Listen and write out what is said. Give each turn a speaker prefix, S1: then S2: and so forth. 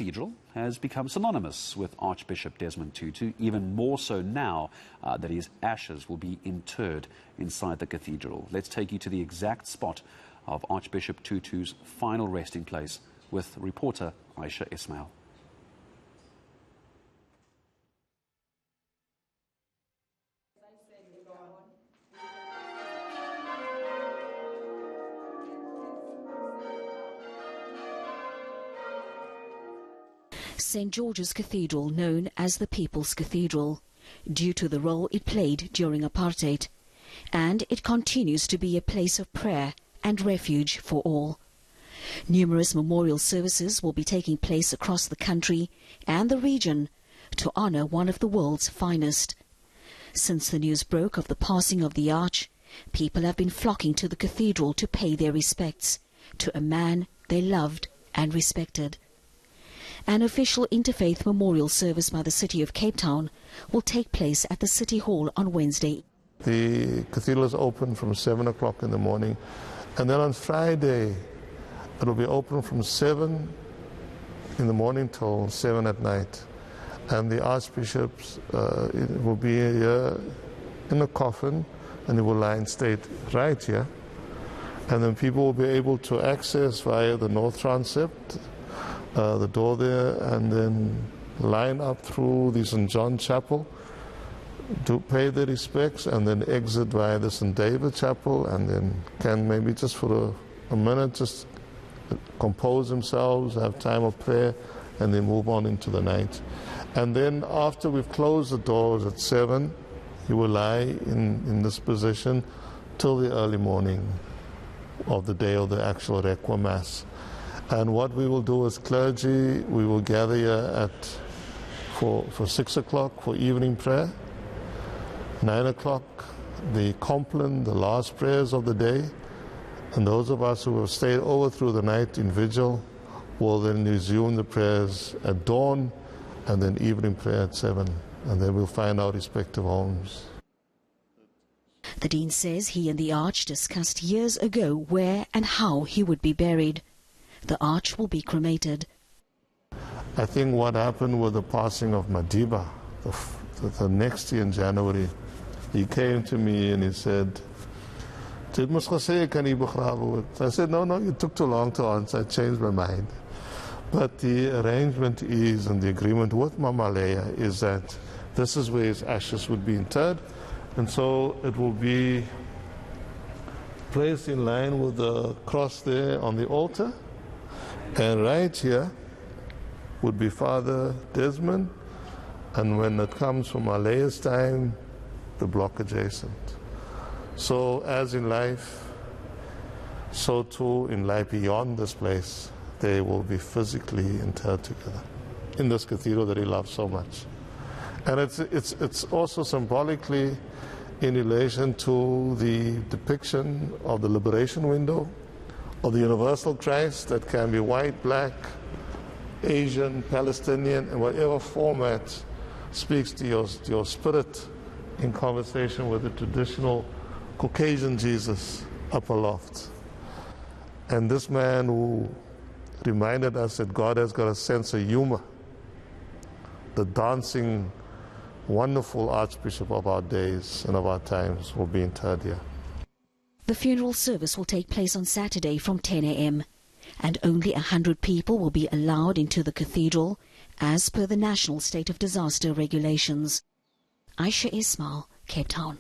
S1: Cathedral has become synonymous with Archbishop Desmond Tutu, even more so now that his ashes will be interred inside the cathedral. Let's take you to the exact spot of Archbishop Tutu's final resting place with reporter Ayesha Ismail.
S2: St. George's Cathedral, known as the People's Cathedral, due to the role it played during apartheid, and it continues to be a place of prayer and refuge for all. Numerous memorial services will be taking place across the country and the region to honor one of the world's finest. Since the news broke of the passing of the Arch, people have been flocking to the cathedral to pay their respects to a man they loved and respected. An official interfaith memorial service by the City of Cape Town will take place at the City Hall on Wednesday.
S3: The cathedral is open from 7 o'clock in the morning, and then on Friday it will be open from 7 in the morning till 7 at night. And the Archbishop will be here in a coffin, and he will lie in state right here. And then people will be able to access via the north transept, the door there, and then line up through the St. John Chapel to pay their respects, and then exit via the St. David Chapel, and then can maybe just for a minute just compose themselves, have time of prayer, and then move on into the night. And then after we've closed the doors at 7, he will lie in this position till the early morning of the day of the actual Requiem Mass. And what we will do as clergy, we will gather here for 6 o'clock for evening prayer, 9 o'clock the compline, the last prayers of the day, and those of us who have stayed over through the night in vigil will then resume the prayers at dawn, and then evening prayer at 7, and then we'll find our respective homes.
S2: The Dean says he and the Arch discussed years ago where and how he would be buried. The Arch will be cremated.
S3: I think what happened with the passing of Madiba, the next year in January, he came to me and he said, I said, no, you took too long to answer, I changed my mind. But the arrangement is, and the agreement with Mama Leah is that this is where his ashes would be interred, and so it will be placed in line with the cross there on the altar. And right here would be Father Desmond, and when it comes from Alea's time, the block adjacent. So as in life, so too in life beyond this place, they will be physically interred together in this cathedral that he loved so much. And it's also symbolically in relation to the depiction of the liberation window of the universal Christ that can be white, black, Asian, Palestinian, and whatever format speaks to your spirit in conversation with the traditional Caucasian Jesus up aloft. And this man who reminded us that God has got a sense of humor, the dancing, wonderful Archbishop of our days and of our times, will be interred here.
S2: The funeral service will take place on Saturday from 10 a.m. and only 100 people will be allowed into the cathedral as per the National State of Disaster regulations. Ayesha Ismail, Cape Town.